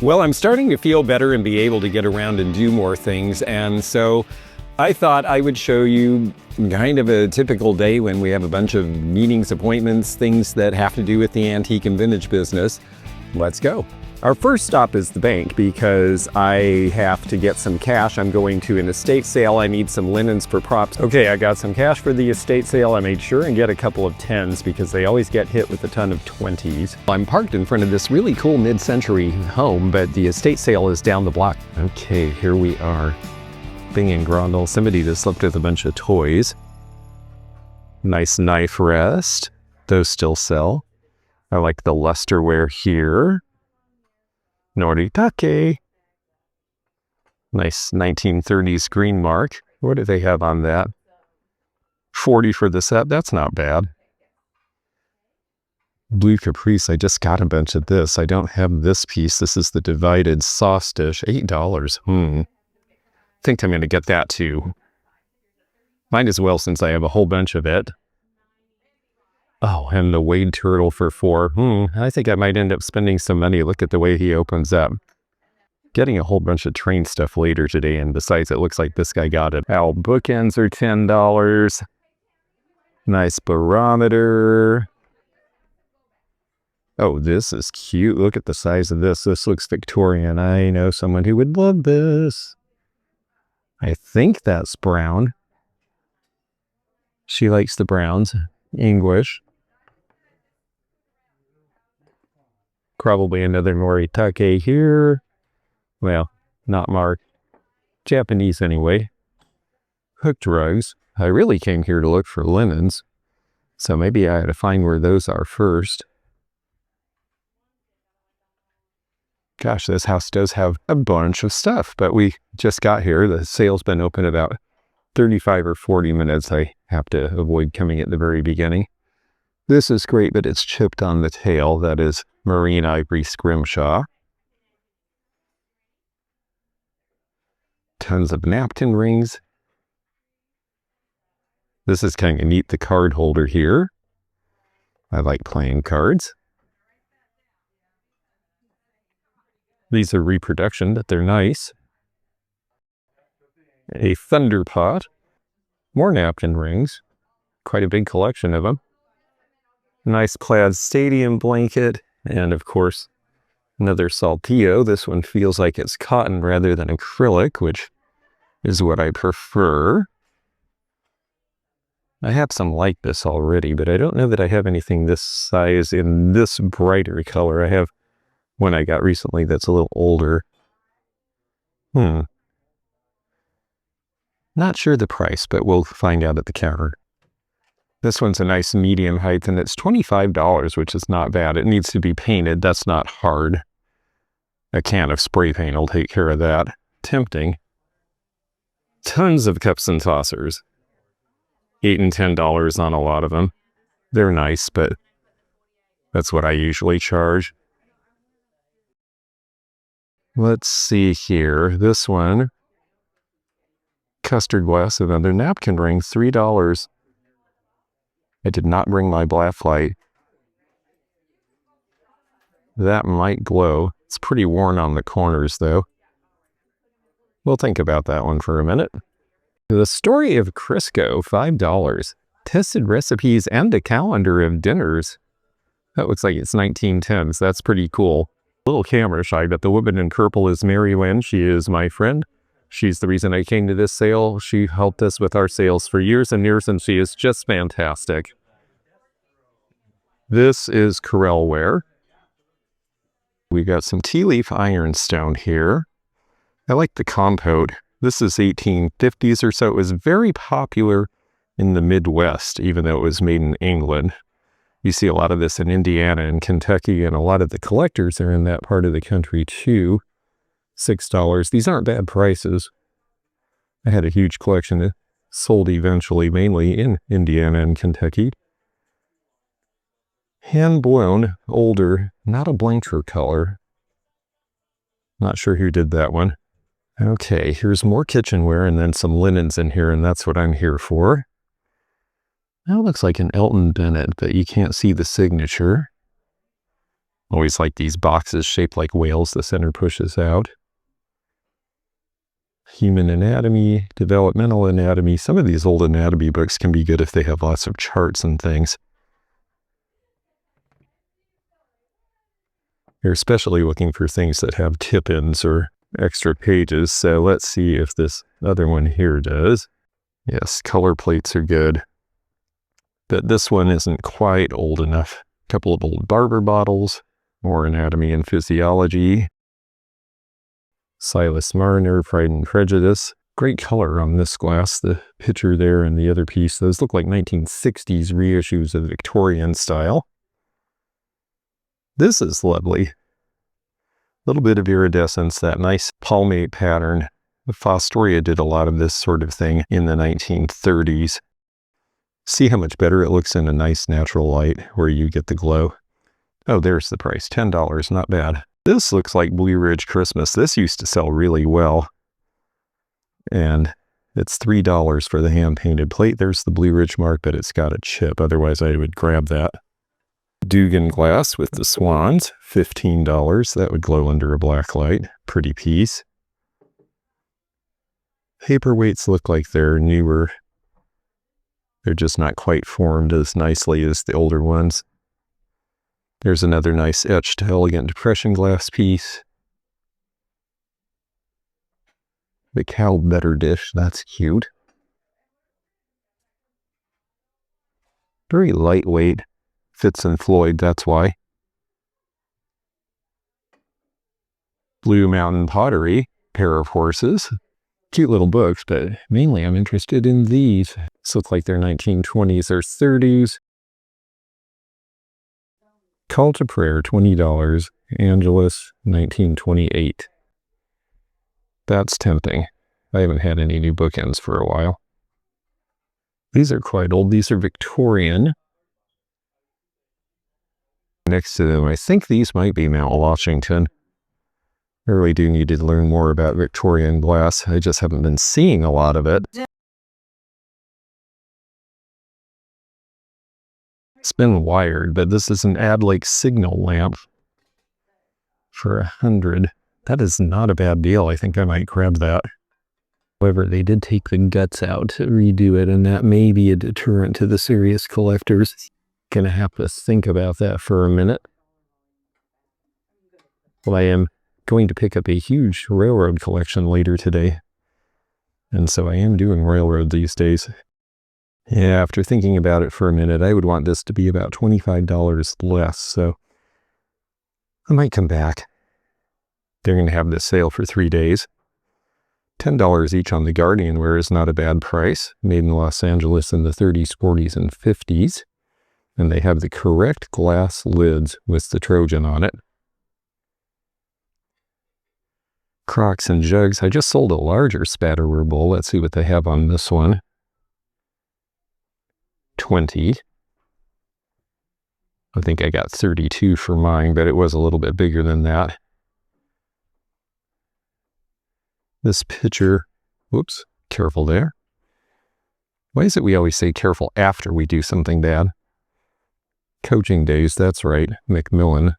Well, I'm starting to feel better and be able to get around and do more things, and so I thought I would show you kind of a typical day when we have a bunch of meetings, appointments, things that have to do with the antique and vintage business. Let's go. Our first stop is the bank because I have to get some cash. I'm going to an estate sale. I need some linens for props. Okay, I got some cash for the estate sale. I made sure and get a couple of 10s because they always get hit with a ton of 20s. I'm parked in front of this really cool mid-century home, but the estate sale is down the block. Okay, here we are. Bing and Grundle. Somebody just left with a bunch of toys. Nice knife rest. Those still sell. I like the lusterware here. Noritake. Nice 1930s green mark. What do they have on that? 40 for the set. That's not bad. Blue Caprice. I just got a bunch of this. I don't have this piece. This is the divided sauce dish. $8. Think I'm going to get that too. Might as well since I have a whole bunch of it. Oh, and the Wade turtle for $4. I think I might end up spending some money. Look at the way he opens up. Getting a whole bunch of train stuff later today, and besides, it looks like this guy got it. Owl bookends are $10. Nice barometer. Oh, this is cute. Look at the size of this. This looks Victorian. I know someone who would love this. I think that's brown. She likes the browns. English. Probably another Noritake here. Well, not marked. Japanese anyway. Hooked rugs. I really came here to look for linens, so maybe I had to find where those are first. Gosh, this house does have a bunch of stuff, but we just got here. The sale's been open about 35 or 40 minutes. I have to avoid coming at the very beginning. This is great, but it's chipped on the tail. That is marine ivory scrimshaw. Tons of napkin rings. This is kind of neat, the card holder here. I like playing cards. These are reproduction, but they're nice. A thunder pot. More napkin rings. Quite a big collection of them. Nice plaid stadium blanket. And of course, another saltillo. This one feels like it's cotton rather than acrylic, which is what I prefer. I have some like this already, but I don't know that I have anything this size in this brighter color. I have one I got recently that's a little older. Not sure the price, but we'll find out at the counter. This one's a nice medium height, and it's $25, which is not bad. It needs to be painted. That's not hard. A can of spray paint will take care of that. Tempting. Tons of cups and saucers. $8 and $10 on a lot of them. They're nice, but that's what I usually charge. Let's see here. This one. Custard glass, another napkin ring, $3. I did not bring my black light. That might glow. It's pretty worn on the corners, though. We'll think about that one for a minute. The Story of Crisco, $5. Tested recipes and a calendar of dinners. That looks like it's 1910s. That's pretty cool. A little camera shy, but the woman in purple is Mary Lynn. She is my friend. She's the reason I came to this sale. She helped us with our sales for years and years, and she is just fantastic. This is Corel ware. We got some tea leaf ironstone here. I like the compote. This is 1850s or so. It was very popular in the Midwest, even though it was made in England. You see a lot of this in Indiana and Kentucky, and a lot of the collectors are in that part of the country too. $6. These aren't bad prices. I had a huge collection that sold eventually, mainly in Indiana and Kentucky. Hand blown, older, not a blanker color. Not sure who did that one. Okay, here's more kitchenware and then some linens in here, and that's what I'm here for. That looks like an Elton Bennett, but you can't see the signature. Always like these boxes shaped like whales the center pushes out. Human anatomy, developmental anatomy. Some of these old anatomy books can be good if they have lots of charts and things. You're especially looking for things that have tip-ins or extra pages, so let's see if this other one here does. Yes, color plates are good, but this one isn't quite old enough. A couple of old barber bottles, more anatomy and physiology. Silas Marner, Pride and Prejudice. Great color on this glass, the picture there and the other piece. Those look like 1960s reissues of Victorian style. This is lovely. A little bit of iridescence, that nice palmate pattern. Fostoria did a lot of this sort of thing in the 1930s. See how much better it looks in a nice natural light where you get the glow. Oh, there's the price, $10, not bad. This looks like Blue Ridge Christmas. This used to sell really well. And it's $3 for the hand-painted plate. There's the Blue Ridge mark, but it's got a chip. Otherwise, I would grab that. Dugan glass with the swans, $15. That would glow under a black light. Pretty piece. Paperweights look like they're newer. They're just not quite formed as nicely as the older ones. There's another nice etched elegant depression glass piece. The cow better dish, that's cute. Very lightweight. Fitz and Floyd, that's why. Blue Mountain Pottery, pair of horses. Cute little books, but mainly I'm interested in these. These look like they're 1920s or 30s. Call to Prayer, $20. Angelus, 1928. That's tempting. I haven't had any new bookends for a while. These are quite old. These are Victorian. Next to them, I think these might be Mount Washington. I really do need to learn more about Victorian glass. I just haven't been seeing a lot of it. It's been wired, but this is an Adlake signal lamp for $100. That is not a bad deal. I think I might grab that. However, they did take the guts out to redo it, and that may be a deterrent to the serious collectors. Gonna have to think about that for a minute. Well, I am going to pick up a huge railroad collection later today. And so I am doing railroad these days. Yeah, after thinking about it for a minute, I would want this to be about $25 less, so I might come back. They're going to have this sale for 3 days. $10 each on the Guardian ware is not a bad price. Made in Los Angeles in the 30s, 40s, and 50s. And they have the correct glass lids with the Trojan on it. Crocks and jugs. I just sold a larger spatterware bowl. Let's see what they have on this one. $20. I think I got $32 for mine, but it was a little bit bigger than that. This pitcher, whoops, careful there. Why is it we always say careful after we do something bad? Coaching days, that's right, Macmillan.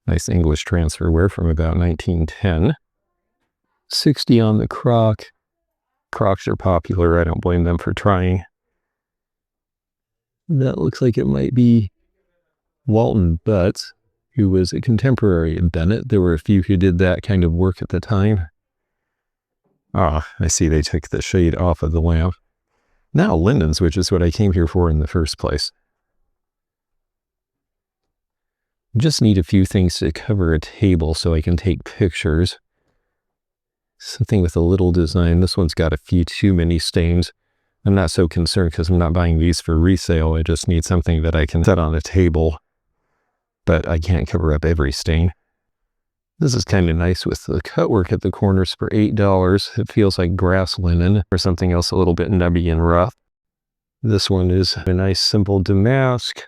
Nice English transferware from about 1910. $60 on the crock. Crocks are popular. I don't blame them for trying. That looks like it might be Walton Butts, who was a contemporary of Bennett. There were a few who did that kind of work at the time. Ah, I see they took the shade off of the lamp. Now linens, which is what I came here for in the first place. Just need a few things to cover a table so I can take pictures. Something with a little design. This one's got a few too many stains. I'm not so concerned because I'm not buying these for resale. I just need something that I can set on a table, but I can't cover up every stain. This is kind of nice with the cutwork at the corners for $8. It feels like grass linen or something else a little bit nubby and rough. This one is a nice simple damask.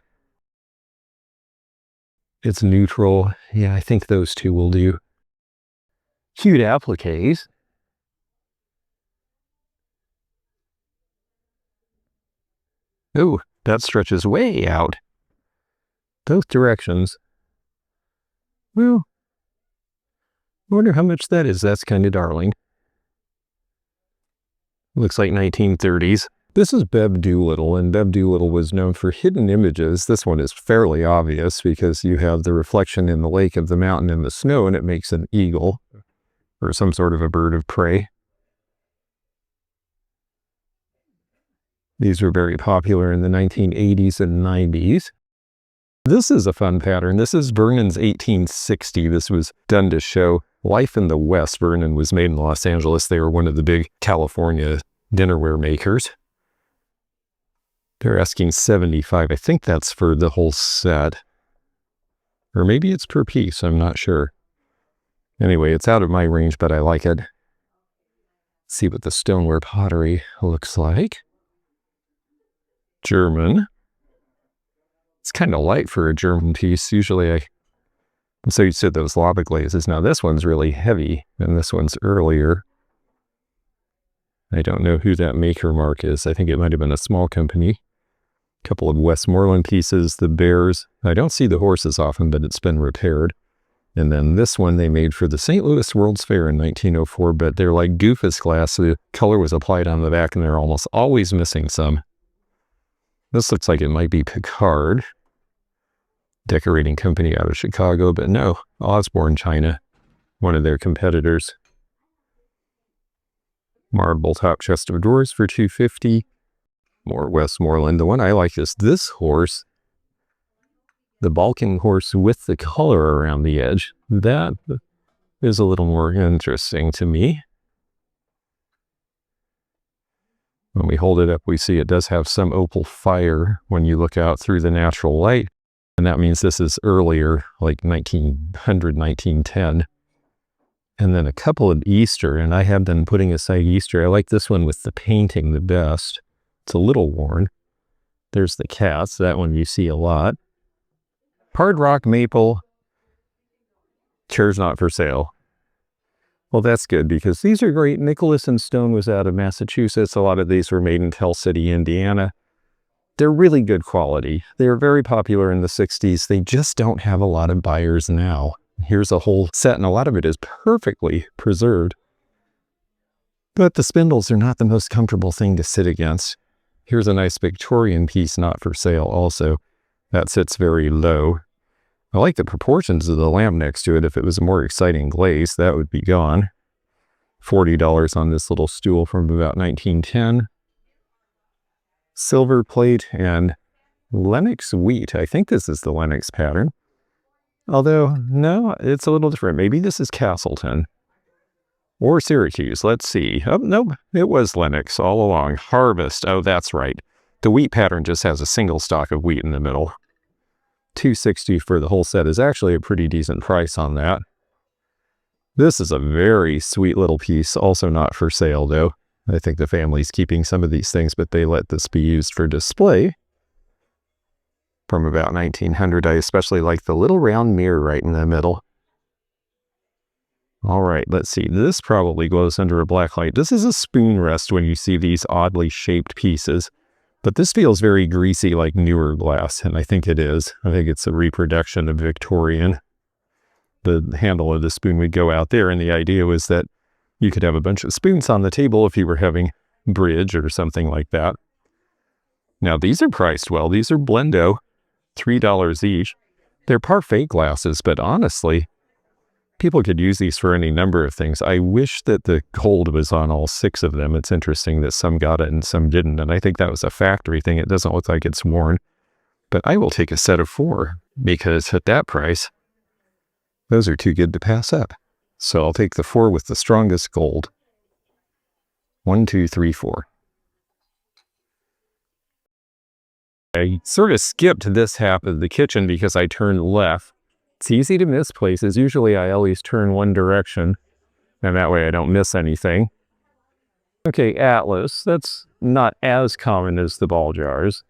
It's neutral. Yeah, I think those two will do. Cute appliques. Oh, that stretches way out. Both directions. Well, I wonder how much that is. That's kind of darling. Looks like 1930s. This is Bev Doolittle, and Bev Doolittle was known for hidden images. This one is fairly obvious because you have the reflection in the lake of the mountain in the snow, and it makes an eagle or some sort of a bird of prey. These were very popular in the 1980s and 90s. This is a fun pattern. This is Vernon's 1860. This was done to show life in the West. Vernon was made in Los Angeles. They were one of the big California dinnerware makers. They're asking $75. I think that's for the whole set. Or maybe it's per piece. I'm not sure. Anyway, it's out of my range, but I like it. Let's see what the stoneware pottery looks like. German. It's kind of light for a German piece. Usually I'm so used to those lava glazes. Now this one's really heavy, and this one's earlier. I don't know who that maker mark is. I think it might have been a small company. A couple of Westmoreland pieces, the bears. I don't see the horses often, but it's been repaired. And then this one they made for the St. Louis World's Fair in 1904, but they're like goofus glass. The color was applied on the back, and they're almost always missing some. This looks like it might be Picard, decorating company out of Chicago, but no, Osborne, China, one of their competitors. Marble top chest of drawers for $250. More Westmoreland. The one I like is this horse, the Balkan horse with the color around the edge. That is a little more interesting to me. When we hold it up, we see it does have some opal fire when you look out through the natural light. And that means this is earlier, like 1900, 1910. And then a couple of Easter, and I have been putting aside Easter. I like this one with the painting the best. It's a little worn. There's the cats. That one you see a lot. Hard rock maple. Chairs not for sale. Well, that's good because these are great. Nicholas and Stone was out of Massachusetts. A lot of these were made in Tell City, Indiana. They're really good quality. They were very popular in the 60s. They just don't have a lot of buyers now. Here's a whole set, and a lot of it is perfectly preserved. But the spindles are not the most comfortable thing to sit against. Here's a nice Victorian piece not for sale also. That sits very low. I like the proportions of the lamp next to it. If it was a more exciting glaze, that would be gone. $40 on this little stool from about 1910. Silver plate and Lenox wheat. I think this is the Lenox pattern. Although, no, it's a little different. Maybe this is Castleton. Or Syracuse. Let's see. Oh, nope. It was Lenox all along. Harvest. Oh, that's right. The wheat pattern just has a single stalk of wheat in the middle. $260 for the whole set is actually a pretty decent price on that. This is a very sweet little piece, also not for sale though. I think the family's keeping some of these things, but they let this be used for display. From about 1900, I especially like the little round mirror right in the middle. All right, let's see. This probably goes under a black light. This is a spoon rest when you see these oddly shaped pieces. But this feels very greasy like newer glass, and I think it is. I think it's a reproduction of Victorian. The handle of the spoon would go out there, and the idea was that you could have a bunch of spoons on the table if you were having bridge or something like that. Now, these are priced well. These are Blendo, $3 each. They're parfait glasses, but honestly, people could use these for any number of things. I wish that the gold was on all 6 of them. It's interesting that some got it and some didn't, and I think that was a factory thing. It doesn't look like it's worn, but I will take a set of 4 because at that price, those are too good to pass up. So I'll take the 4 with the strongest gold. 1, 2, 3, 4. I sort of skipped this half of the kitchen because I turned left. It's easy to miss places. Usually I always turn one direction, and that way I don't miss anything. Okay, Atlas. That's not as common as the ball jars.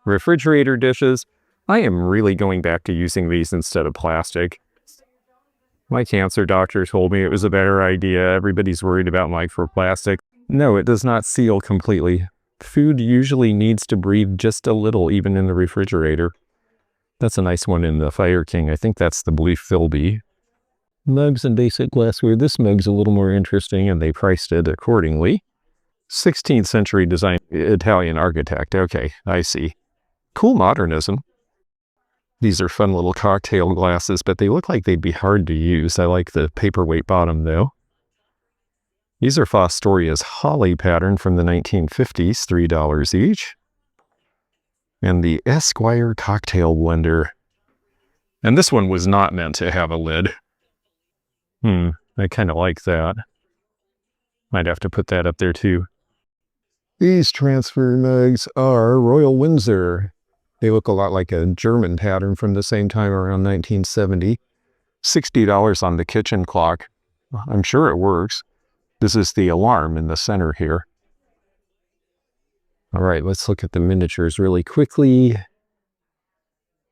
Refrigerator dishes. I am really going back to using these instead of plastic. My cancer doctor told me it was a better idea. Everybody's worried about microplastic. No, it does not seal completely. Food usually needs to breathe just a little, even in the refrigerator. That's a nice one in the Fire King. I think that's the Blue Philby. Mugs and basic glassware. This mug's a little more interesting, and they priced it accordingly. 16th century design, Italian architect. Okay, I see. Cool modernism. These are fun little cocktail glasses, but they look like they'd be hard to use. I like the paperweight bottom, though. These are Fostoria's Holly pattern from the 1950s, $3 each. And the Esquire cocktail blender. And this one was not meant to have a lid. I kind of like that. Might have to put that up there too. These transfer mugs are Royal Windsor. They look a lot like a German pattern from the same time around 1970. $60 on the kitchen clock. I'm sure it works. This is the alarm in the center here. All right, let's look at the miniatures really quickly.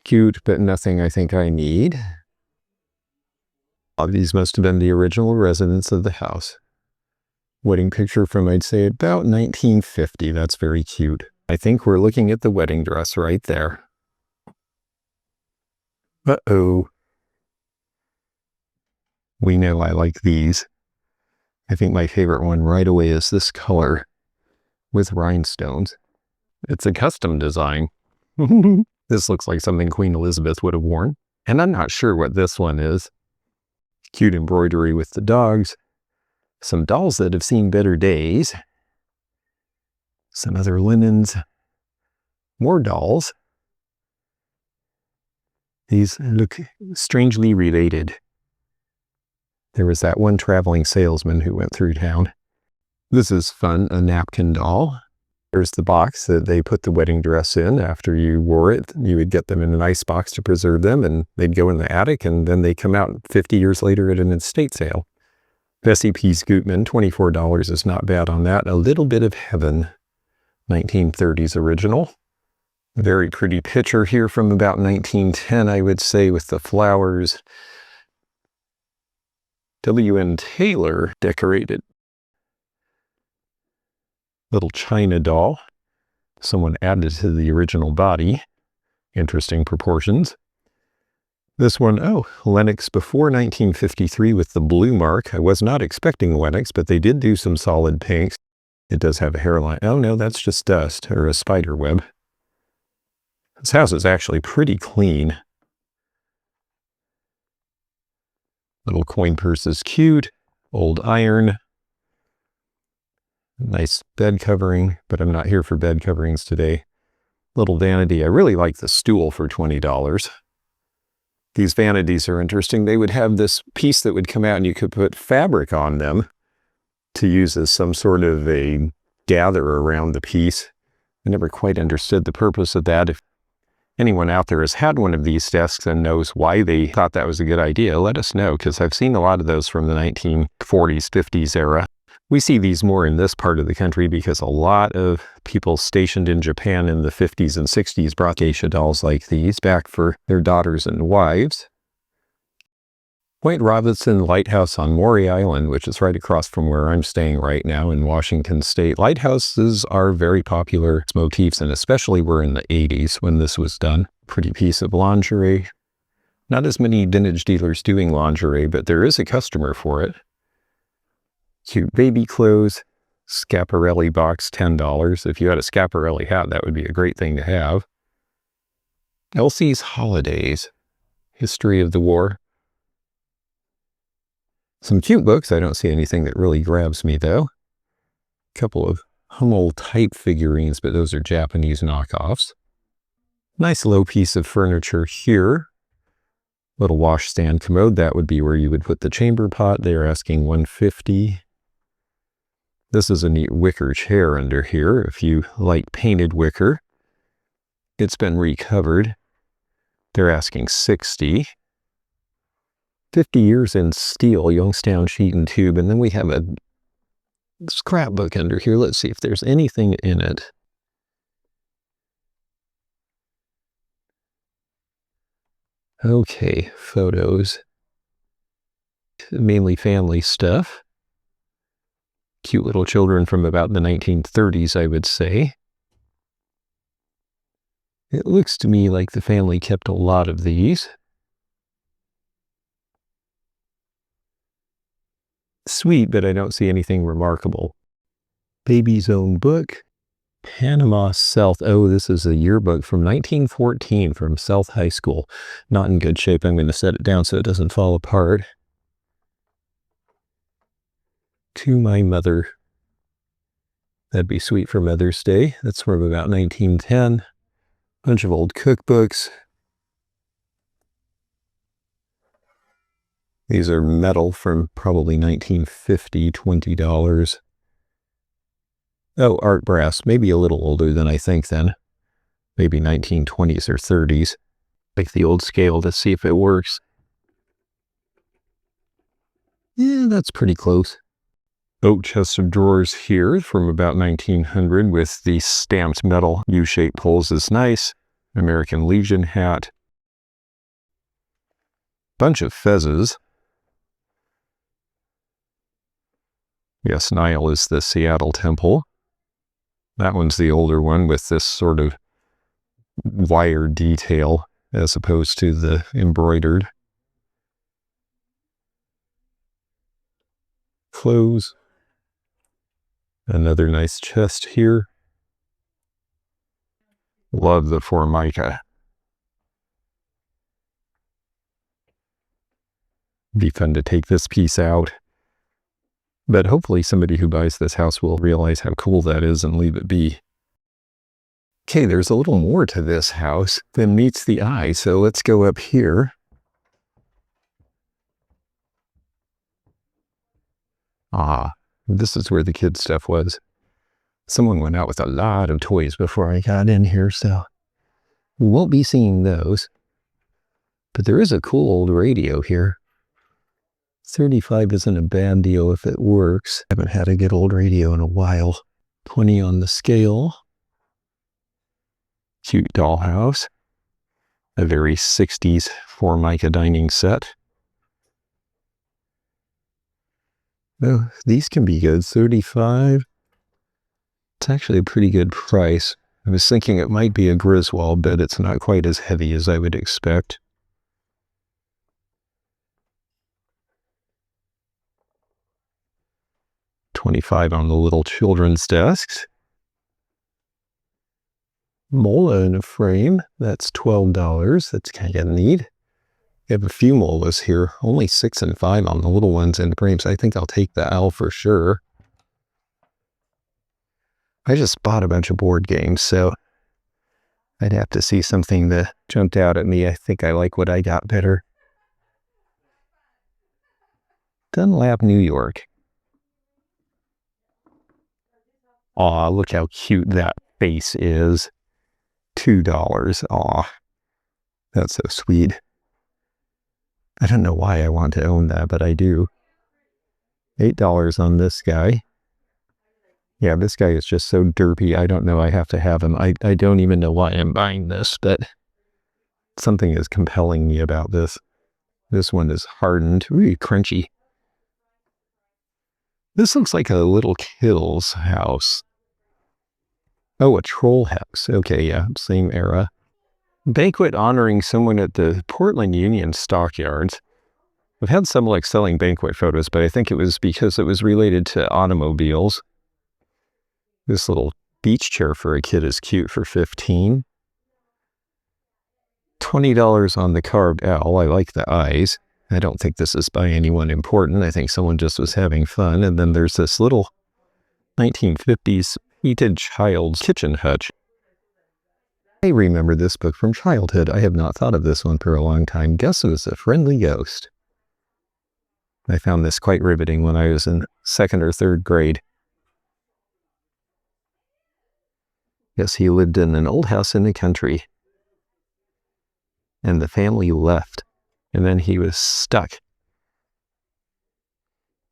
Cute, but nothing I think I need. These must have been the original residents of the house. Wedding picture from, I'd say, about 1950. That's very cute. I think we're looking at the wedding dress right there. Uh-oh. We know I like these. I think my favorite one right away is this color with rhinestones. It's a custom design. This looks like something Queen Elizabeth would have worn. And I'm not sure what this one is. Cute embroidery with the dogs. Some dolls that have seen better days. Some other linens. More dolls. These look strangely related. There was that one traveling salesman who went through town. This is fun, a napkin doll. There's the box that they put the wedding dress in after you wore it. You would get them in an ice box to preserve them, and they'd go in the attic, and then they come out 50 years later at an estate sale. Bessie Pease Gutman, $24 is not bad on that. A Little Bit of Heaven, 1930s original. Very pretty picture here from about 1910, I would say, with the flowers. W.N. Taylor decorated. Little china doll. Someone added to the original body. Interesting proportions. This one, Lenox before 1953 with the blue mark. I was not expecting Lenox, but they did do some solid pinks. It does have a hairline. Oh no, that's just dust, or a spider web. This house is actually pretty clean. Little coin purse is cute. Old iron. Nice bed covering, but I'm not here for bed coverings today. Little vanity. I really like the stool for $20. These vanities are interesting. They would have this piece that would come out and you could put fabric on them to use as some sort of a gather around the piece. I never quite understood the purpose of that. If anyone out there has had one of these desks and knows why they thought that was a good idea, let us know, because I've seen a lot of those from the 1940s, 50s era. We see these more in this part of the country because a lot of people stationed in Japan in the 50s and 60s brought geisha dolls like these back for their daughters and wives. Point Robertson Lighthouse on Maury Island, which is right across from where I'm staying right now in Washington State. Lighthouses are very popular motifs, and especially were in the 80s when this was done. Pretty piece of lingerie. Not as many vintage dealers doing lingerie, but there is a customer for it. Cute baby clothes. Schiaparelli box, $10. If you had a Schiaparelli hat, that would be a great thing to have. Elsie's Holidays. History of the War. Some cute books. I don't see anything that really grabs me, though. A couple of Hummel type figurines, but those are Japanese knockoffs. Nice low piece of furniture here. Little washstand commode. That would be where you would put the chamber pot. They're asking $150. This is a neat wicker chair under here, if you like painted wicker. It's been recovered. They're asking $60. 50 years in steel, Youngstown sheet and tube. And then we have a scrapbook under here. Let's see if there's anything in it. Okay, photos. Mainly family stuff. Cute little children from about the 1930s, I would say. It looks to me like the family kept a lot of these. Sweet, but I don't see anything remarkable. Baby's own book. Panama South. Oh, this is a yearbook from 1914 from South High School. Not in good shape. I'm going to set it down so it doesn't fall apart. To my mother. That'd be sweet for Mother's Day. That's from about 1910. Bunch of old cookbooks. These are metal from probably 1950, $20. Oh, art brass, maybe a little older than I think then. Maybe 1920s or 30s. Like the old scale to see if it works. Yeah, that's pretty close. Oak chest of drawers here from about 1900 with the stamped metal U-shaped pulls is nice. American Legion hat. Bunch of fezzes. Yes, Nile is the Seattle Temple. That one's the older one with this sort of wire detail as opposed to the embroidered. Clothes. Another nice chest here. Love the Formica. Be fun to take this piece out. But hopefully somebody who buys this house will realize how cool that is and leave it be. Okay, there's a little more to this house than meets the eye, so let's go up here. Ah, this is where the kids' stuff was. Someone went out with a lot of toys before I got in here, so we won't be seeing those. But there is a cool old radio here. 35 isn't a bad deal if it works. I haven't had a good old radio in a while. 20 on the scale. Cute dollhouse. A very 60s Formica dining set. Oh, these can be good. 35. It's actually a pretty good price. I was thinking it might be a Griswold, but it's not quite as heavy as I would expect. $25 on the little children's desks. Mola in a frame. That's $12. That's kind of neat. We have a few molas here. Only 6 and 5 on the little ones in frames. I think I'll take the owl for sure. I just bought a bunch of board games, so I'd have to see something that jumped out at me. I think I like what I got better. Dunlap, New York. Aw, look how cute that face is. $2. Aw, that's so sweet. I don't know why I want to own that, but I do. $8 on this guy. Yeah, this guy is just so derpy. I don't know. I have to have him. I don't even know why I'm buying this, but something is compelling me about this. This one is hardened. Ooh, crunchy. This looks like a little kid's house. Oh, a troll house. Okay, yeah, same era. Banquet honoring someone at the Portland Union Stockyards. I've had some like selling banquet photos, but I think it was because it was related to automobiles. This little beach chair for a kid is cute for $15. $20 on the carved owl. I like the eyes. I don't think this is by anyone important. I think someone just was having fun. And then there's this little 1950s heated child's kitchen hutch. I remember this book from childhood. I have not thought of this one for a long time. Guess who's a friendly ghost? I found this quite riveting when I was in 2nd or 3rd grade. Yes, he lived in an old house in the country. And the family left. And then he was stuck.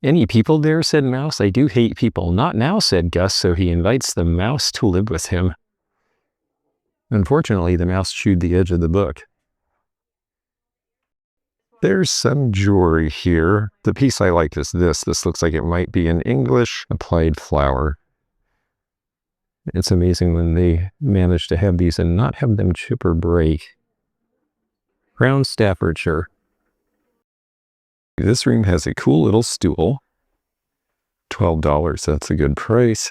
Any people there, said Mouse. I do hate people. Not now, said Gus, so he invites the mouse to live with him. Unfortunately, the mouse chewed the edge of the book. There's some jewelry here. The piece I like is this. This looks like it might be an English applied flower. It's amazing when they manage to have these and not have them chip or break. Crown Staffordshire. This room has a cool little stool. $12, that's a good price.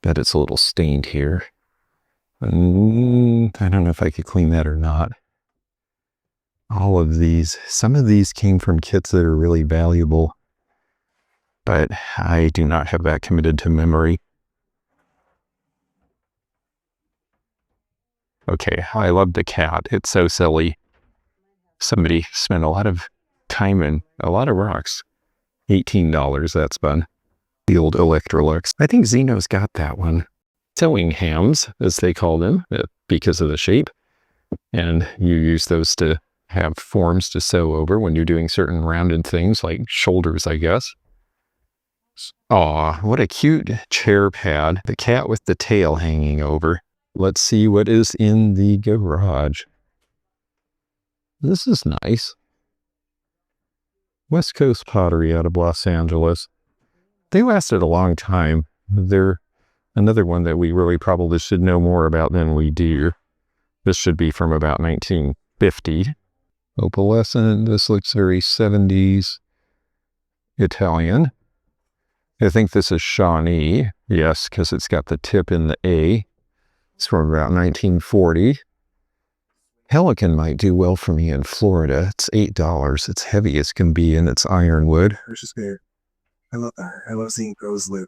Bet it's a little stained here. I don't know if I could clean that or not. All of these, some of these came from kits that are really valuable, but I do not have that committed to memory. Okay, I love the cat. It's so silly. Somebody spent a lot of time and a lot of rocks. $18, that's fun. The old Electrolux. I think Zeno's got that one. Sewing hams, as they call them, because of the shape. And you use those to have forms to sew over when you're doing certain rounded things like shoulders, I guess. Aw, what a cute chair pad. The cat with the tail hanging over. Let's see what is in the garage. This is nice. West Coast Pottery out of Los Angeles. They lasted a long time. They're another one that we really probably should know more about than we do. This should be from about 1950. Opalescent. This looks very 70s Italian. I think this is Shawnee. Yes, because it's got the tip in the A. It's from about 1940. Pelican might do well for me in Florida. It's $8. It's heavy as can be, and it's ironwood. I love seeing pros live.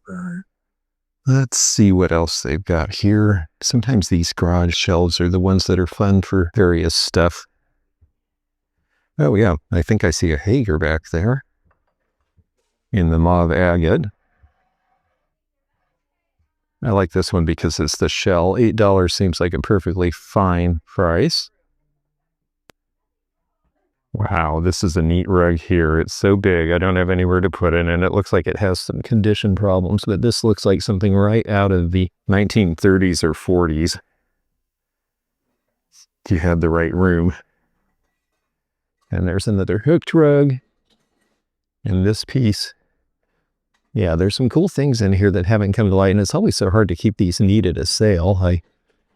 Let's see what else they've got here. Sometimes these garage shelves are the ones that are fun for various stuff. Oh yeah, I think I see a Hager back there in the mauve agate. I like this one because it's the shell. $8 seems like a perfectly fine price. Wow, this is a neat rug here. It's so big, I don't have anywhere to put it, and it looks like it has some condition problems, but this looks like something right out of the 1930s or 40s. If you had the right room. And there's another hooked rug. And this piece. Yeah, there's some cool things in here that haven't come to light, and it's always so hard to keep these neat at a sale. I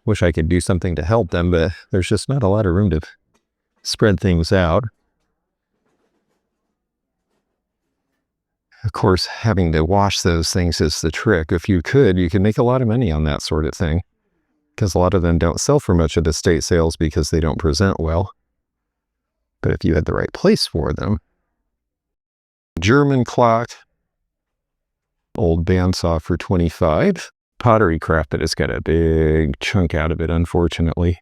wish I could do something to help them, but there's just not a lot of room to spread things out. Of course, having to wash those things is the trick. If you could make a lot of money on that sort of thing, because a lot of them don't sell for much at estate sales because they don't present well. But if you had the right place for them. German clock. Old bandsaw for $25. Pottery craft that has got a big chunk out of it, unfortunately.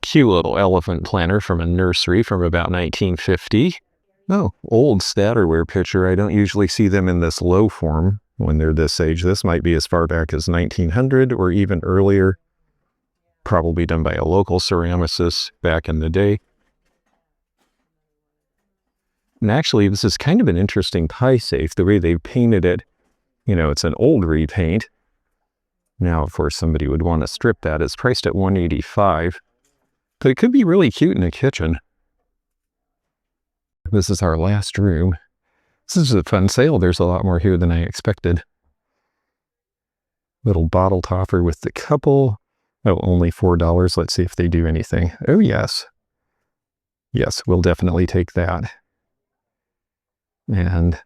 Cute little elephant planter from a nursery from about 1950. Oh, old Statterware picture. I don't usually see them in this low form when they're this age. This might be as far back as 1900 or even earlier. Probably done by a local ceramicist back in the day. And actually, this is kind of an interesting pie safe, the way they've painted it. You know, it's an old repaint. Now, of course, somebody would want to strip that. It's priced at $185. But it could be really cute in a kitchen. This is our last room. This is a fun sale. There's a lot more here than I expected. Little bottle topper with the couple. Oh, only $4. Let's see if they do anything. Oh, yes. Yes, we'll definitely take that. And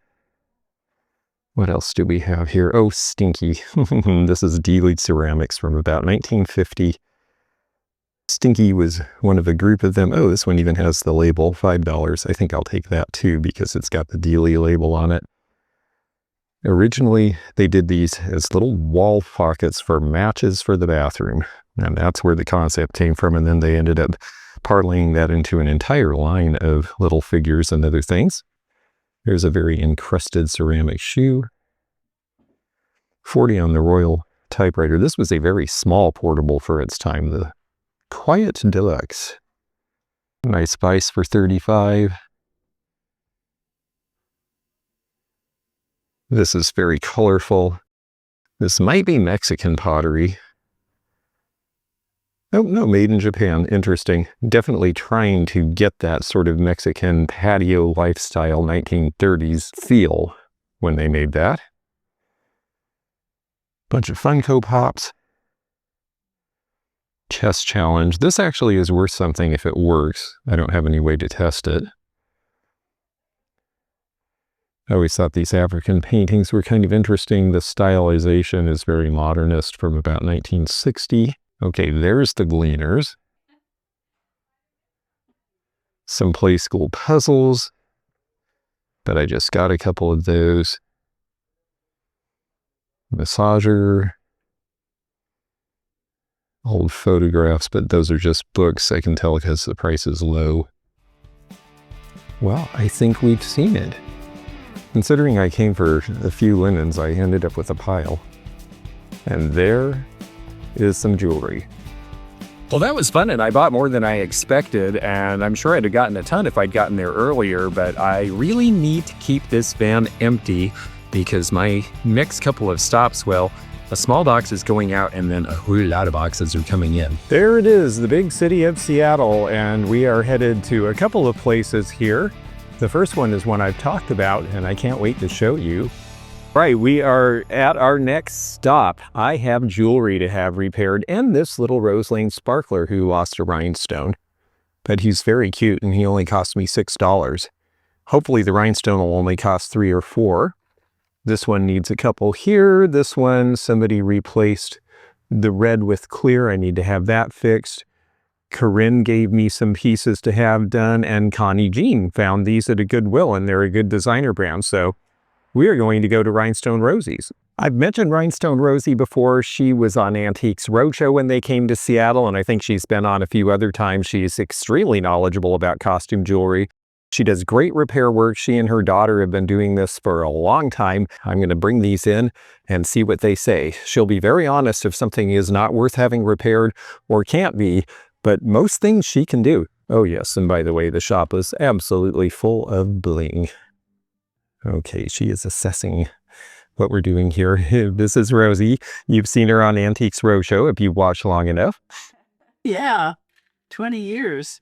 what else do we have here? Oh, Stinky. This is Dealey Ceramics from about 1950. Stinky was one of a group of them. Oh, this one even has the label, $5. I think I'll take that too because it's got the Dealey label on it. Originally, they did these as little wall pockets for matches for the bathroom. And that's where the concept came from. And then they ended up parlaying that into an entire line of little figures and other things. There's a very encrusted ceramic shoe. 40 on the Royal typewriter. This was a very small portable for its time. The Quiet Deluxe. Nice vice for $35. This is very colorful. This might be Mexican pottery. Oh, no, made in Japan. Interesting. Definitely trying to get that sort of Mexican patio lifestyle 1930s feel when they made that. Bunch of Funko Pops. Chess challenge. This actually is worth something if it works. I don't have any way to test it. I always thought these African paintings were kind of interesting. The stylization is very modernist from about 1960. Okay, there's the Gleaners. Some play school puzzles, but I just got a couple of those. Massager. Old photographs, but those are just books. I can tell because the price is low. Well, I think we've seen it. Considering I came for a few linens, I ended up with a pile. And there is some jewelry. Well, that was fun, and I bought more than I expected, and I'm sure I'd have gotten a ton if I'd gotten there earlier, but I really need to keep this van empty because my next couple of stops, well, a small box is going out and then a whole lot of boxes are coming in. There it is, the big city of Seattle, and we are headed to a couple of places here. The first one is one I've talked about, and I can't wait to show you. Right, we are at our next stop. I have jewelry to have repaired and this little Rose Lane sparkler who lost a rhinestone. But he's very cute and he only cost me $6. Hopefully the rhinestone will only cost $3 or $4. This one needs a couple here. This one, somebody replaced the red with clear. I need to have that fixed. Corinne gave me some pieces to have done, and Connie Jean found these at a Goodwill, and they're a good designer brand, so we are going to go to Rhinestone Rosie's. I've mentioned Rhinestone Rosie before. She was on Antiques Roadshow when they came to Seattle, and I think she's been on a few other times. She's extremely knowledgeable about costume jewelry. She does great repair work. She and her daughter have been doing this for a long time. I'm going to bring these in and see what they say. She'll be very honest if something is not worth having repaired or can't be, but most things she can do. Oh yes, and by the way, the shop is absolutely full of bling. Okay, she is assessing what we're doing here. This is Rosie. You've seen her on Antiques Roadshow if you've watched long enough. Yeah, 20 years.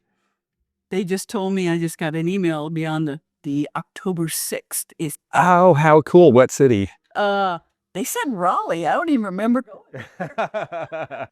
They just told me, I just got an email beyond the October 6th. Oh, how cool. What city? They said Raleigh. I don't even remember going.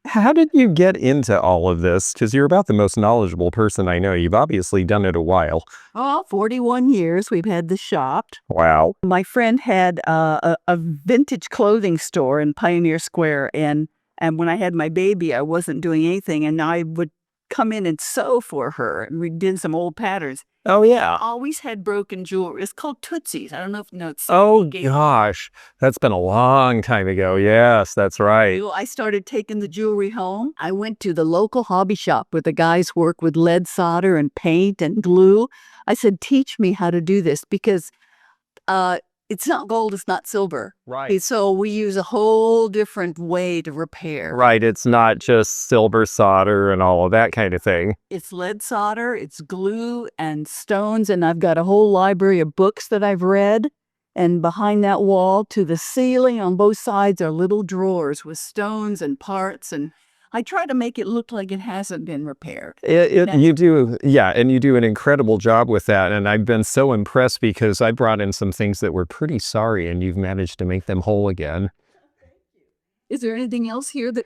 How did you get into all of this? Because you're about the most knowledgeable person I know. You've obviously done it a while. Oh, 41 years we've had the shop. Wow. My friend had a vintage clothing store in Pioneer Square, and when I had my baby, I wasn't doing anything, and I would come in and sew for her, and we did some old patterns. Oh, yeah. Always had broken jewelry. It's called Tootsie's. I don't know if you know it's. Oh, gosh. That's been a long time ago. Yes, that's right. I started taking the jewelry home. I went to the local hobby shop where the guys work with lead solder and paint and glue. I said, teach me how to do this because it's not gold, it's not silver. Right. So we use a whole different way to repair. Right. It's not just silver solder and all of that kind of thing. It's lead solder, it's glue and stones, and I've got a whole library of books that I've read. And behind that wall to the ceiling on both sides are little drawers with stones and parts, and I try to make it look like it hasn't been repaired. You do, yeah, and you do an incredible job with that. And I've been so impressed because I brought in some things that were pretty sorry, and you've managed to make them whole again. Is there anything else here that...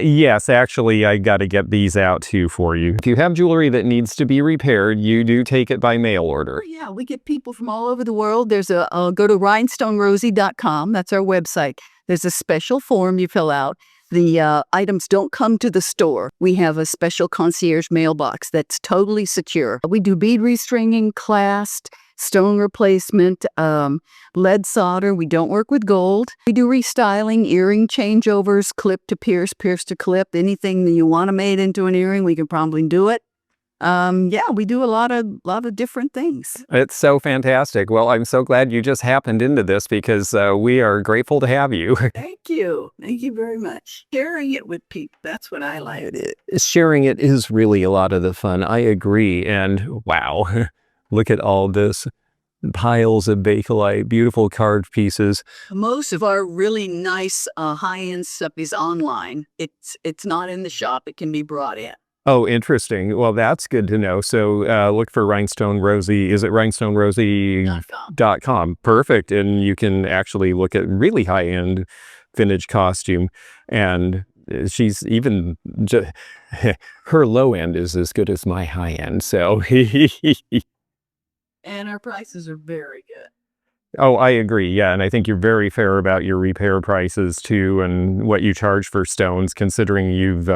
Yes, actually, I got to get these out too for you. If you have jewelry that needs to be repaired, you do take it by mail order. Oh, yeah, we get people from all over the world. There's go to rhinestonerosie.com. That's our website. There's a special form you fill out. The items don't come to the store. We have a special concierge mailbox that's totally secure. We do bead restringing, clasp, stone replacement, lead solder. We don't work with gold. We do restyling, earring changeovers, clip to pierce, pierce to clip. Anything that you want to made into an earring, we can probably do it. Yeah, we do a lot of different things. It's so fantastic. Well, I'm so glad you just happened into this because we are grateful to have you. Thank you. Thank you very much. Sharing it with people, that's what I like. Sharing it is really a lot of the fun. I agree. And wow, look at all this. Piles of bakelite, beautiful carved pieces. Most of our really nice high-end stuff is online. It's not in the shop. It can be brought in. Oh, interesting. Well, that's good to know. So look for Rhinestone Rosie. Is it rhinestonerosie.com? Perfect. And you can actually look at really high-end vintage costume. And she's even, her low end is as good as my high end. So, and our prices are very good. oh, I agree. Yeah. And I think you're very fair about your repair prices too, and what you charge for stones, considering you've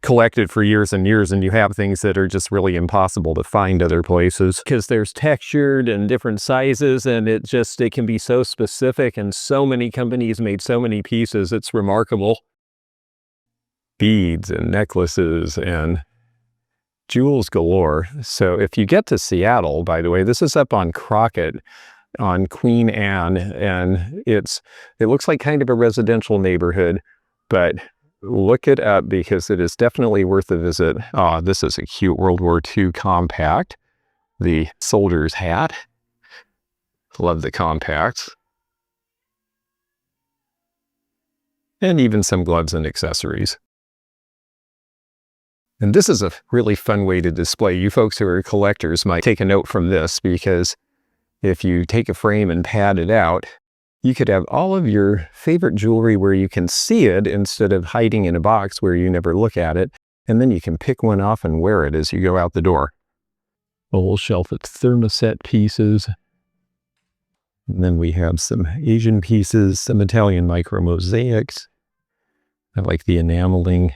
collected for years and years and you have things that are just really impossible to find other places because there's textured and different sizes, and it can be so specific, and so many companies made so many pieces. It's remarkable. Beads and necklaces and jewels galore. So if you get to Seattle, by the way, this is up on Crockett, on Queen Anne, and it looks like kind of a residential neighborhood, but look it up because it is definitely worth a visit. Oh, this is a cute World War II compact, the soldier's hat. Love the compacts. And even some gloves and accessories. And this is a really fun way to display. You folks who are collectors might take a note from this, because if you take a frame and pad it out, you could have all of your favorite jewelry where you can see it instead of hiding in a box where you never look at it. And then you can pick one off and wear it as you go out the door. A whole shelf of thermoset pieces. And then we have some Asian pieces, some Italian micro mosaics. I like the enameling.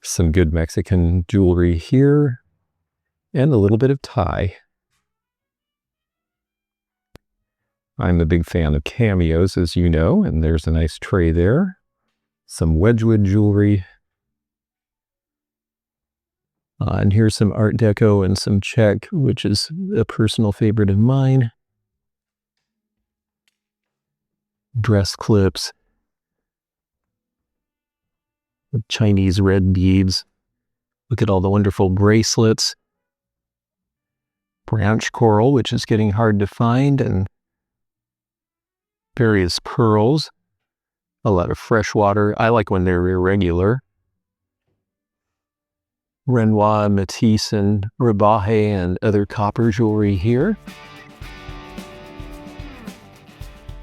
Some good Mexican jewelry here. And a little bit of Thai. I'm a big fan of cameos, as you know, and there's a nice tray there. Some Wedgwood jewelry. And here's some Art Deco and some Czech, which is a personal favorite of mine. Dress clips. Chinese red beads. Look at all the wonderful bracelets. Branch coral, which is getting hard to find, and various pearls, a lot of freshwater. I like when they're irregular. Renoir, Matisse, and Rebaje, and other copper jewelry here.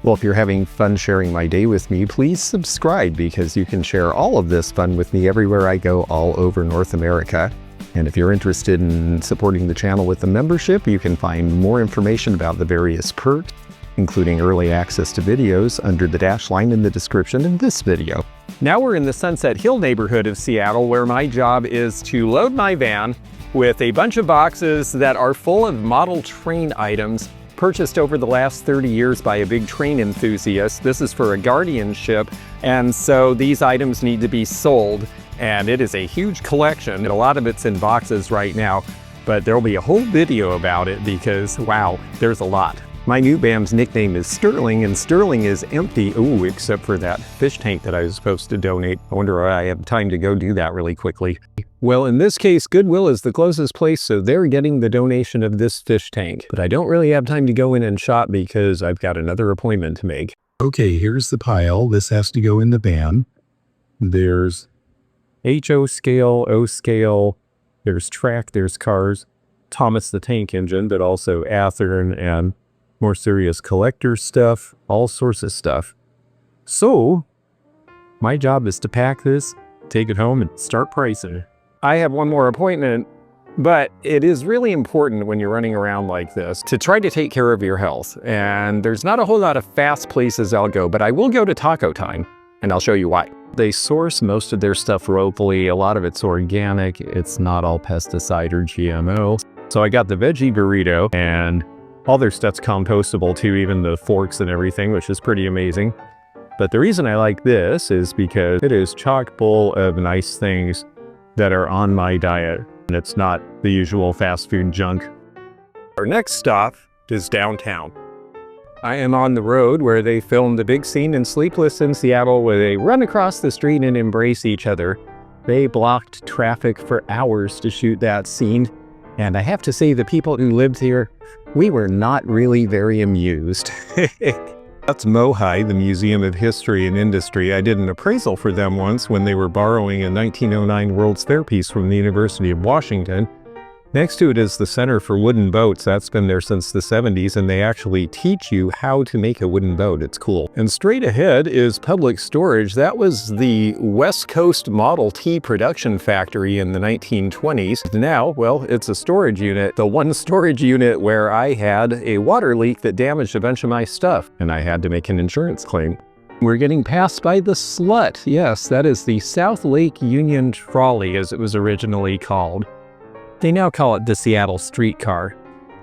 Well, if you're having fun sharing my day with me, please subscribe, because you can share all of this fun with me everywhere I go all over North America. And if you're interested in supporting the channel with a membership, you can find more information about the various perks, including early access to videos, under the dash line in the description in this video. Now we're in the Sunset Hill neighborhood of Seattle, where my job is to load my van with a bunch of boxes that are full of model train items purchased over the last 30 years by a big train enthusiast. This is for a guardianship, and so these items need to be sold, and it is a huge collection, and a lot of it's in boxes right now, but there'll be a whole video about it because, wow, there's a lot. My new BAM's nickname is Sterling, and Sterling is empty, ooh, except for that fish tank that I was supposed to donate. I wonder if I have time to go do that really quickly. Well, in this case, Goodwill is the closest place, so they're getting the donation of this fish tank. But I don't really have time to go in and shop because I've got another appointment to make. Okay, here's the pile. This has to go in the van. There's HO scale, O scale, there's track, there's cars, Thomas the Tank Engine, but also Athearn and more serious collector stuff, all sorts of stuff. So, my job is to pack this, take it home, and start pricing. I have one more appointment, but it is really important when you're running around like this to try to take care of your health. And there's not a whole lot of fast places I'll go, but I will go to Taco Time, and I'll show you why. They source most of their stuff locally. A lot of it's organic. It's not all pesticide or GMO. So I got the veggie burrito, and all their stuff's compostable too, even the forks and everything, which is pretty amazing. But the reason I like this is because it is chock full of nice things that are on my diet, and it's not the usual fast food junk. Our next stop is downtown. I am on the road where they filmed the big scene in Sleepless in Seattle, where they run across the street and embrace each other. They blocked traffic for hours to shoot that scene. And I have to say, the people who lived here, we were not really very amused. That's Mohai, the Museum of History and Industry. I did an appraisal for them once when they were borrowing a 1909 World's Fair piece from the University of Washington. Next to it is the Center for Wooden Boats. That's been there since the 70s, and they actually teach you how to make a wooden boat. It's cool. And straight ahead is public storage. That was the West Coast Model T production factory in the 1920s. Now, well, it's a storage unit. The one storage unit where I had a water leak that damaged a bunch of my stuff, and I had to make an insurance claim. We're getting passed by the Slut. Yes, that is the South Lake Union Trolley, as it was originally called. They now call it the Seattle Streetcar.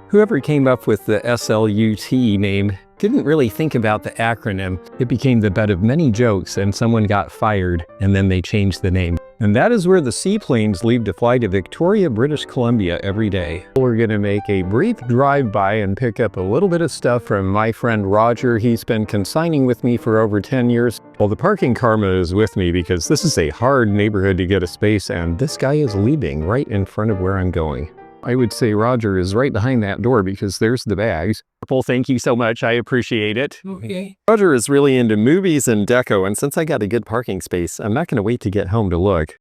Whoever came up with the SLUT name didn't really think about the acronym. It became the butt of many jokes, and someone got fired, and then they changed the name. And that is where the seaplanes leave to fly to Victoria, British Columbia every day. We're going to make a brief drive-by and pick up a little bit of stuff from my friend Roger. He's been consigning with me for over 10 years. Well, the parking karma is with me because this is a hard neighborhood to get a space, and this guy is leaving right in front of where I'm going. I would say Roger is right behind that door because there's the bags. Well, thank you so much. I appreciate it. Okay. Roger is really into movies and deco, and since I got a good parking space, I'm not going to wait to get home to look.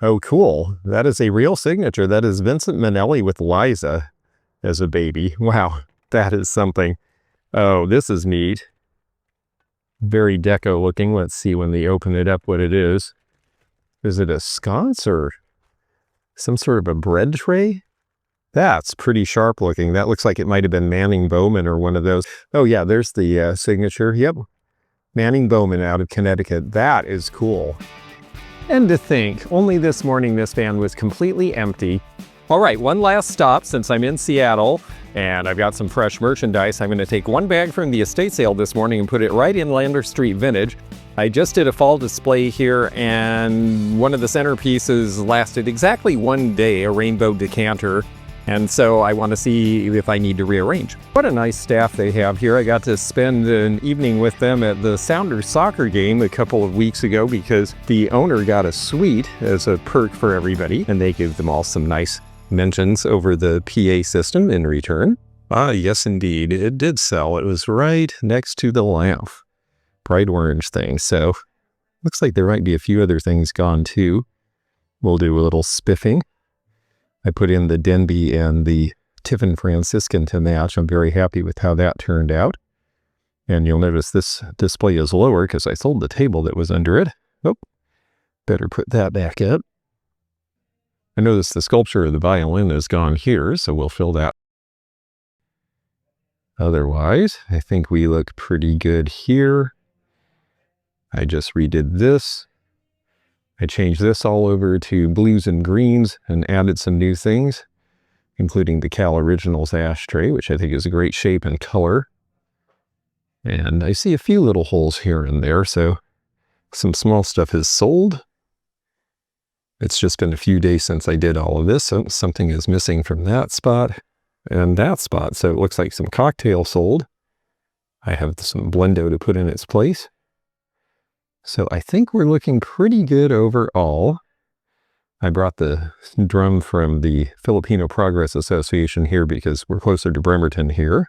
Oh, cool. That is a real signature. That is Vincent Minnelli with Liza as a baby. Wow, that is something. Oh, this is neat. Very deco looking. Let's see when they open it up what it is. Is it a sconce or some sort of a bread tray? That's pretty sharp looking. That looks like it might have been Manning Bowman or one of those. Oh yeah, there's the signature. Yep. Manning Bowman out of Connecticut. That is cool. And to think, only this morning this van was completely empty. All right, one last stop since I'm in Seattle and I've got some fresh merchandise. I'm going to take one bag from the estate sale this morning and put it right in Lander Street Vintage. I just did a fall display here, and one of the centerpieces lasted exactly one day, a rainbow decanter. And so I want to see if I need to rearrange. What a nice staff they have here. I got to spend an evening with them at the Sounders soccer game a couple of weeks ago because the owner got a suite as a perk for everybody, and they gave them all some nice mentions over the PA system in return. Ah, yes, indeed. It did sell. It was right next to the lamp. Bright orange thing. So looks like there might be a few other things gone too. We'll do a little spiffing. I put in the Denby and the Tiffin Franciscan to match. I'm very happy with how that turned out. And you'll notice this display is lower because I sold the table that was under it. Oh, better put that back up. I notice the sculpture of the violin is gone here, so we'll fill that. Otherwise, I think we look pretty good here. I just redid this. I changed this all over to blues and greens and added some new things, including the Cal Originals ashtray, which I think is a great shape and color. And I see a few little holes here and there, so some small stuff is sold. It's just been a few days since I did all of this, so something is missing from that spot and that spot. So it looks like some cocktail sold. I have some Blendo to put in its place. So I think we're looking pretty good overall. I brought the drum from the Filipino Progress Association here because we're closer to Bremerton here.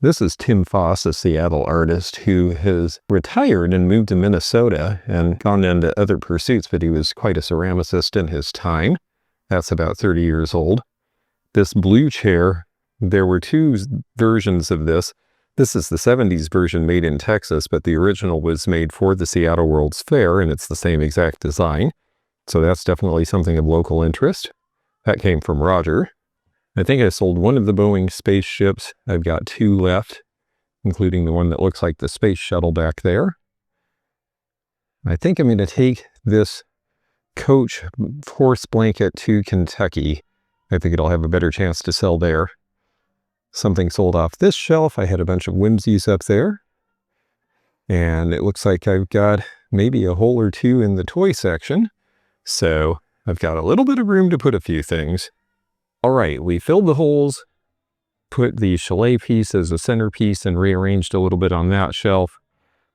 This is Tim Foss, a Seattle artist who has retired and moved to Minnesota and gone into other pursuits, but he was quite a ceramicist in his time. That's about 30 years old. This blue chair, there were two versions of this. This is the 70s version made in Texas, but the original was made for the Seattle World's Fair, and it's the same exact design. So that's definitely something of local interest. That came from Roger. I think I sold one of the Boeing spaceships. I've got two left, including the one that looks like the space shuttle back there. I think I'm going to take this Coach horse blanket to Kentucky. I think it'll have a better chance to sell there. Something sold off this shelf. I had a bunch of whimsies up there. And it looks like I've got maybe a hole or two in the toy section. So I've got a little bit of room to put a few things. All right, we filled the holes, put the chalet piece as a centerpiece and rearranged a little bit on that shelf.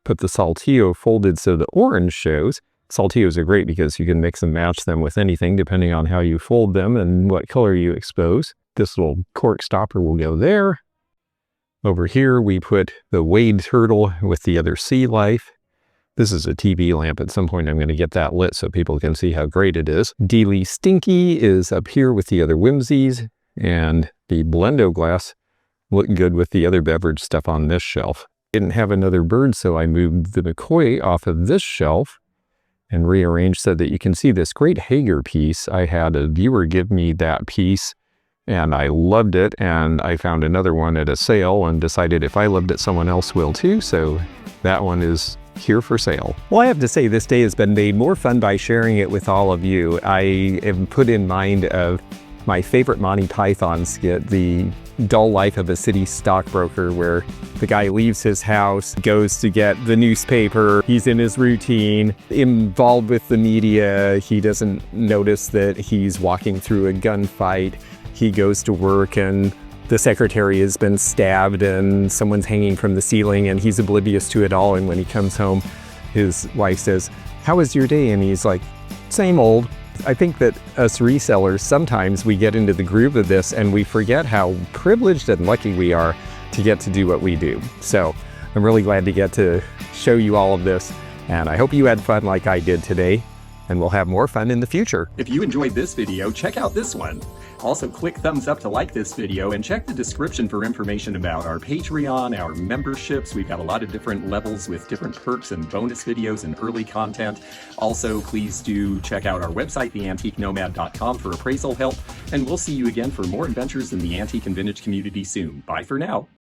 Put the Saltillo folded so the orange shows. Saltillos are great because you can mix and match them with anything depending on how you fold them and what color you expose. This little cork stopper will go there. Over here, we put the Wade turtle with the other sea life. This is a TV lamp. At some point, I'm going to get that lit so people can see how great it is. Dealy Stinky is up here with the other whimsies, and the Blendo glass looked good with the other beverage stuff on this shelf. Didn't have another bird, so I moved the McCoy off of this shelf and rearranged so that you can see this great Hager piece. I had a viewer give me that piece, and I loved it, and I found another one at a sale and decided if I loved it, someone else will too, so that one is here for sale. Well, I have to say this day has been made more fun by sharing it with all of you. I am put in mind of my favorite Monty Python skit, The Dull Life of a City Stockbroker, where the guy leaves his house, goes to get the newspaper, he's in his routine, involved with the media, he doesn't notice that he's walking through a gunfight, he goes to work and the secretary has been stabbed and someone's hanging from the ceiling and he's oblivious to it all, and when he comes home, his wife says, "How was your day?" And he's like, "Same old." I think that us resellers, sometimes we get into the groove of this and we forget how privileged and lucky we are to get to do what we do. So I'm really glad to get to show you all of this, and I hope you had fun like I did today, and we'll have more fun in the future. If you enjoyed this video, check out this one. Also, click thumbs up to like this video and check the description for information about our Patreon, our memberships. We've got a lot of different levels with different perks and bonus videos and early content. Also, please do check out our website, theantiquenomad.com, for appraisal help. And we'll see you again for more adventures in the antique and vintage community soon. Bye for now.